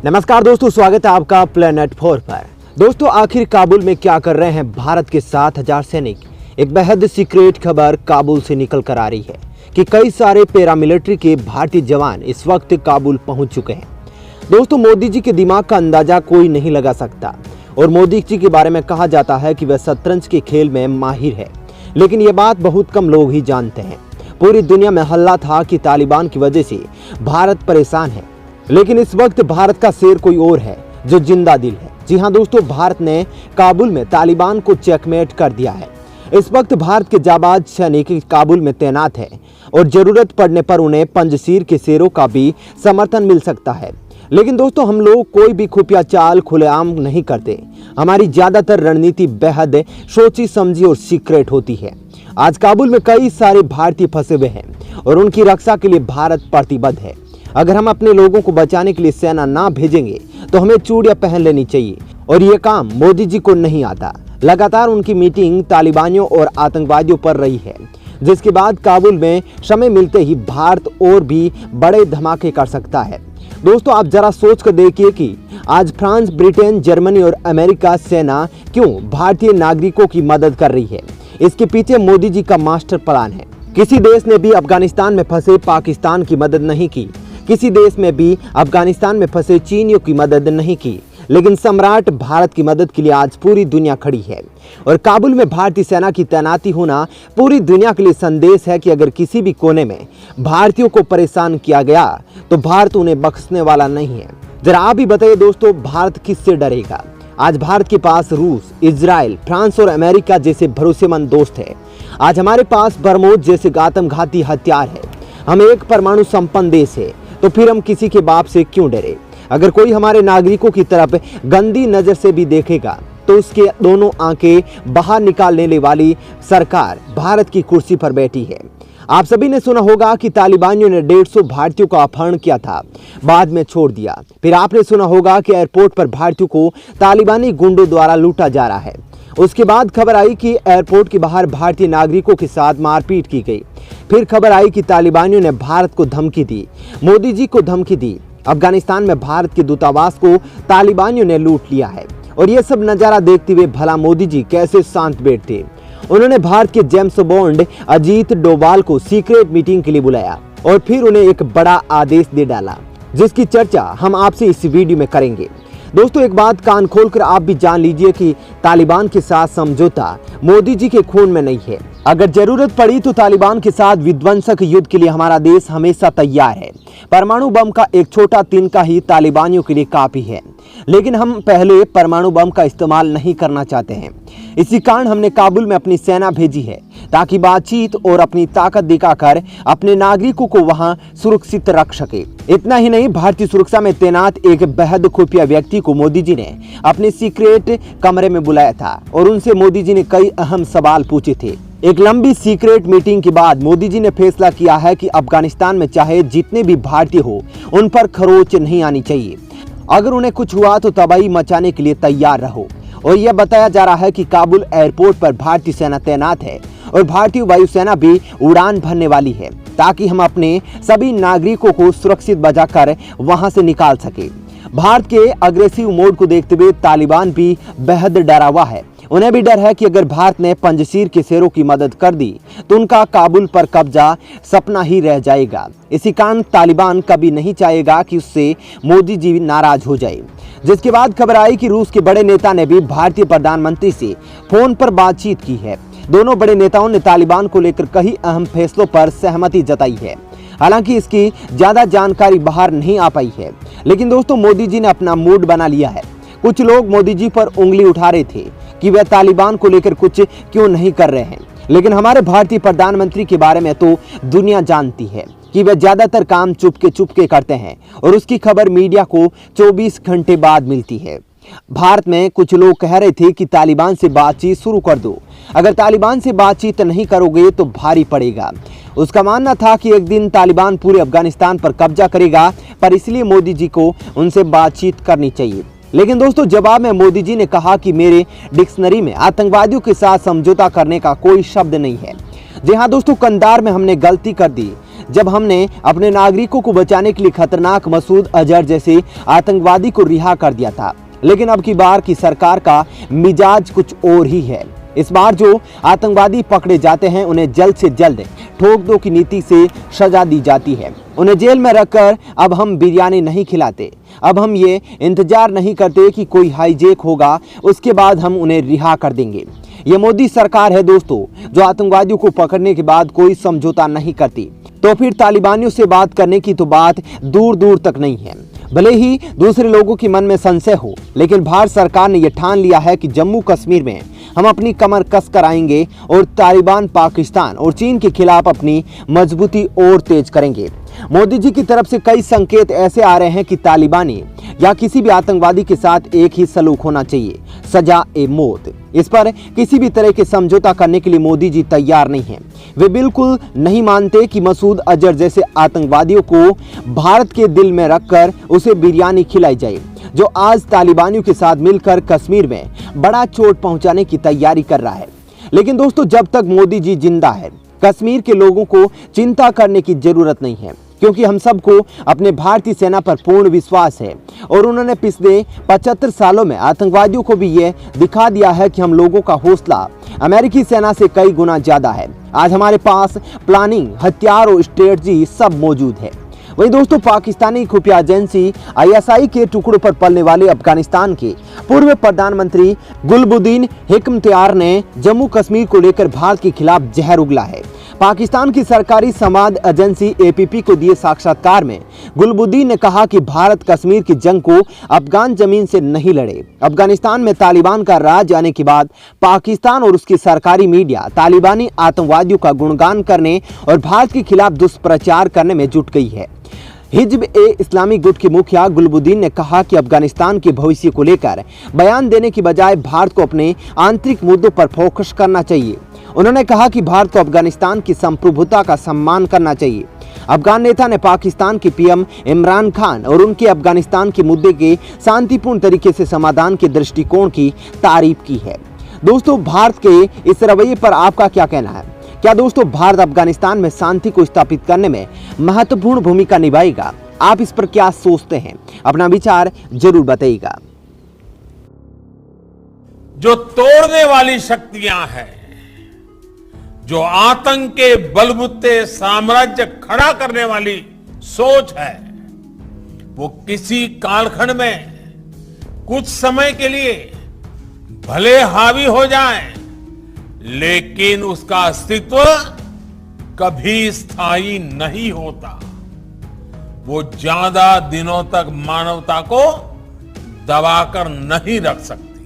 नमस्कार दोस्तों, स्वागत है आपका प्लेनेट 4 पर। दोस्तों, आखिर काबुल में क्या कर रहे हैं भारत के 7,000 सैनिक? एक बेहद सीक्रेट खबर काबुल से निकल कर आ रही है कि कई सारे पैरामिलिट्री के भारतीय जवान इस वक्त काबुल पहुंच चुके हैं। दोस्तों, मोदी जी के दिमाग का अंदाजा कोई नहीं लगा सकता और मोदी जी के बारे में कहा जाता है कि वह शतरंज के खेल में माहिर है, लेकिन ये बात बहुत कम लोग ही जानते हैं। पूरी दुनिया में हल्ला था कि तालिबान की वजह से भारत परेशान है, लेकिन इस वक्त भारत का शेर कोई और है जो जिंदा दिल है। जी हां दोस्तों, भारत ने काबुल में तालिबान को चेकमेट कर दिया है। इस वक्त भारत के जाबाज सैनिक काबुल में तैनात है और जरूरत पड़ने पर उन्हें पंजशीर के शेरों का भी समर्थन मिल सकता है। लेकिन दोस्तों, हम लोग कोई भी खुफिया चाल खुलेआम नहीं करते। हमारी ज्यादातर रणनीति बेहद सोची समझी और सीक्रेट होती है। आज काबुल में कई सारे भारतीय फंसे हुए हैं और उनकी रक्षा के लिए भारत प्रतिबद्ध है। अगर हम अपने लोगों को बचाने के लिए सेना ना भेजेंगे तो हमें चूड़ियां पहन लेनी चाहिए, और ये काम मोदी जी को नहीं आता। लगातार उनकी मीटिंग तालिबानियों और आतंकवादियों पर रही है, जिसके बाद काबुल में समय मिलते ही भारत और भी बड़े धमाके कर सकता है। दोस्तों, आप जरा सोच कर देखिए कि आज फ्रांस, ब्रिटेन, जर्मनी और अमेरिका सेना क्यों भारतीय नागरिकों की मदद कर रही है। इसके पीछे मोदी जी का मास्टर प्लान है। किसी देश ने भी अफगानिस्तान में फंसे पाकिस्तान की मदद नहीं की, किसी देश में भी अफगानिस्तान में फंसे चीनियों की मदद नहीं की, लेकिन सम्राट भारत की मदद के लिए आज पूरी दुनिया खड़ी है। और काबुल में भारतीय सेना की तैनाती होना पूरी दुनिया के लिए संदेश है कि अगर किसी भी कोने में भारतीयों को परेशान किया गया तो भारत उन्हें बख्शने वाला नहीं है। जरा आप ही बताइए दोस्तों, भारत किससे डरेगा? आज भारत के पास रूस, इजराइल, फ्रांस और अमेरिका जैसे भरोसेमंद दोस्त है। आज हमारे पास बरमोस जैसे आत्मघाती हथियार है। हम एक परमाणु संपन्न देश है, तो फिर हम किसी के बाप से क्यों डरे? अगर कोई हमारे नागरिकों की तरफ गंदी नजर से भी देखेगा तो उसके दोनों आंखें बाहर निकालने वाली सरकार भारत की कुर्सी पर बैठी है। आप सभी ने सुना होगा कि तालिबानियों ने 150 भारतीयों का अपहरण किया था, बाद में छोड़ दिया। फिर आपने सुना होगा कि एयरपोर्ट पर भारतीयों को तालिबानी गुंडों द्वारा लूटा जा रहा है। उसके बाद खबर आई कि एयरपोर्ट के बाहर भारतीय नागरिकों के साथ मारपीट की गई। फिर खबर आई कि तालिबानियों ने भारत को धमकी दी, मोदी जी को धमकी दी। अफगानिस्तान में भारत के दूतावास को तालिबानियों ने लूट लिया है। और ये सब नजारा देखते हुए भला मोदी जी कैसे शांत बैठे? उन्होंने भारत के जेम्स बॉन्ड अजीत डोभाल को सीक्रेट मीटिंग के लिए बुलाया और फिर उन्हें एक बड़ा आदेश दे डाला, जिसकी चर्चा हम आपसे इस वीडियो में करेंगे। दोस्तों, एक बात कान खोलकर आप भी जान लीजिए कि तालिबान के साथ समझौता मोदी जी के खून में नहीं है। अगर जरूरत पड़ी तो तालिबान के साथ विध्वंसक युद्ध के लिए हमारा देश हमेशा तैयार है। परमाणु बम का एक छोटा तिनका ही तालिबानियों के लिए काफी है, लेकिन हम पहले परमाणु बम का इस्तेमाल नहीं करना चाहते हैं। इसी कारण हमने काबुल में अपनी सेना भेजी है, ताकि बातचीत और अपनी ताकत दिखाकर अपने नागरिकों को वहां सुरक्षित रख सके। इतना ही नहीं, भारतीय सुरक्षा में तैनात एक बेहद खुफिया व्यक्ति को मोदी जी ने अपने सीक्रेट कमरे में बुलाया था और उनसे मोदी जी ने कई अहम सवाल पूछे थे। एक लंबी सीक्रेट मीटिंग के बाद मोदी जी ने फैसला किया है कि अफगानिस्तान में चाहे जितने भी भारतीय हो, उन पर खरोच नहीं आनी चाहिए। अगर उन्हें कुछ हुआ तो तबाही मचाने के लिए तैयार रहो। और यह बताया जा रहा है कि काबुल एयरपोर्ट पर भारतीय सेना तैनात है और भारतीय वायुसेना भी उड़ान भरने वाली है, ताकि हम अपने सभी नागरिकों को सुरक्षित बचाकर वहां से निकाल सके। भारत के अग्रेसिव मोड को देखते हुए तालिबान भी बेहद डरा हुआ है। उन्हें भी डर है कि अगर भारत ने पंजशीर के शेरों की मदद कर दी तो उनका काबुल पर कब्जा सपना ही रह जाएगा। इसी कारण तालिबान कभी नहीं चाहेगा कि उससे मोदी जी नाराज हो जाए। जिसके बाद खबर आई कि रूस के बड़े नेता ने भी भारतीय प्रधानमंत्री से फोन पर बातचीत की है। दोनों बड़े नेताओं ने तालिबान को लेकर कई अहम फैसलों पर सहमति जताई है। हालांकि इसकी ज्यादा जानकारी बाहर नहीं आ पाई है, लेकिन दोस्तों, मोदी जी ने अपना मूड बना लिया है। कुछ लोग मोदी जी पर उंगली उठा रहे थे कि वे तालिबान को लेकर कुछ क्यों नहीं कर रहे हैं, लेकिन हमारे भारतीय प्रधानमंत्री के बारे में तो दुनिया जानती है कि वे ज्यादातर काम चुपके करते हैं और उसकी खबर मीडिया को 24 घंटे बाद मिलती है। भारत में कुछ लोग कह रहे थे कि तालिबान से बातचीत शुरू कर दो, अगर तालिबान से बातचीत नहीं करोगे तो भारी पड़ेगा। उसका मानना था कि एक दिन तालिबान पूरे अफगानिस्तान पर कब्जा करेगा, पर इसलिए मोदी जी को उनसे बातचीत करनी चाहिए। लेकिन दोस्तों, जवाब में मोदी जी ने कहा कि मेरे डिक्शनरी में आतंकवादियों के साथ समझौता करने का कोई शब्द नहीं है। जी हाँ दोस्तों, कंधार में हमने गलती कर दी। जब हमने अपने नागरिकों को बचाने के लिए खतरनाक मसूद अजहर जैसे आतंकवादी को रिहा कर दिया था। लेकिन अब की बार की सरकार का मिजाज कुछ और ही है। इस बार जो आतंकवादी पकड़े जाते हैं उन्हें जल्द से जल्द ठोक दो की नीति से सजा दी जाती है। उन्हें जेल में रखकर अब हम बिरयानी नहीं खिलाते। अब हम ये इंतजार नहीं करते कि कोई हाईजैक होगा, उसके बाद हम उन्हें रिहा कर देंगे। ये मोदी सरकार है दोस्तों, जो आतंकवादियों को पकड़ने के बाद कोई समझौता नहीं करती। तो फिर तालिबानियों से बात करने की तो बात दूर दूर तक नहीं है। भले ही दूसरे लोगों के मन में संशय हो, लेकिन भारत सरकार ने यह ठान लिया है कि जम्मू कश्मीर में हम अपनी कमर कस कर आएंगे और तालिबान, पाकिस्तान और चीन के खिलाफ अपनी मजबूती और तेज करेंगे। मोदी जी की तरफ से कई संकेत ऐसे आ रहे हैं कि तालिबानी या किसी भी आतंकवादी के साथ एक ही सलूक होना चाहिए, सजा ए मौत। इस पर किसी भी तरह के समझौता करने के लिए मोदी जी तैयार नहीं हैं। वे बिल्कुल नहीं मानते कि मसूद अजहर जैसे आतंकवादियों को भारत के दिल में रखकर उसे बिरयानी खिलाई जाए, जो आज तालिबानियों के साथ मिलकर कश्मीर में बड़ा चोट पहुंचाने की तैयारी कर रहा है। लेकिन दोस्तों, जब तक मोदी जी जिंदा है, कश्मीर के लोगों को चिंता करने की जरूरत नहीं है, क्योंकि हम सबको अपने भारतीय सेना पर पूर्ण विश्वास है और उन्होंने पिछले 75 सालों में आतंकवादियों को भी ये दिखा दिया है कि हम लोगों का हौसला अमेरिकी सेना से कई गुना ज्यादा है। आज हमारे पास प्लानिंग, हथियार और स्ट्रेटजी सब मौजूद है। वहीं दोस्तों, पाकिस्तानी खुफिया एजेंसी ISI के टुकड़ों पर पलने वाले अफगानिस्तान के पूर्व प्रधानमंत्री गुलबुद्दीन हिकमतयार ने जम्मू कश्मीर को लेकर भारत के खिलाफ जहर उगला है। पाकिस्तान की सरकारी समाद एजेंसी APP को दिए साक्षात्कार में गुलबुद्दीन ने कहा कि भारत कश्मीर की जंग को अफगान जमीन से नहीं लड़े। अफगानिस्तान में तालिबान का राज आने के बाद पाकिस्तान और उसकी सरकारी मीडिया तालिबानी आतंकवादियों का गुणगान करने और भारत के खिलाफ दुष्प्रचार करने में जुट गई है। हिजब-ए-इस्लामी गुट के मुखिया गुलबुद्दीन ने कहा कि अफगानिस्तान के भविष्य को लेकर बयान देने की बजाय भारत को अपने आंतरिक मुद्दों पर फोकस करना चाहिए। उन्होंने कहा कि भारत को अफगानिस्तान की संप्रभुता का सम्मान करना चाहिए। अफगान नेता ने पाकिस्तान के PM इमरान खान और उनके अफगानिस्तान के मुद्दे के शांतिपूर्ण तरीके से समाधान के दृष्टिकोण की तारीफ की है। दोस्तों, भारत के इस रवैये पर आपका क्या कहना है? क्या दोस्तों भारत अफगानिस्तान में शांति को स्थापित करने में महत्वपूर्ण भूमिका निभाएगा? आप इस पर क्या सोचते हैं? अपना विचार जरूर बताइएगा। जो तोड़ने वाली शक्तियां हैं, जो आतंक के बलबूते साम्राज्य खड़ा करने वाली सोच है, वो किसी कालखंड में कुछ समय के लिए भले हावी हो जाए, लेकिन उसका अस्तित्व कभी स्थायी नहीं होता। वो ज्यादा दिनों तक मानवता को दबाकर नहीं रख सकती।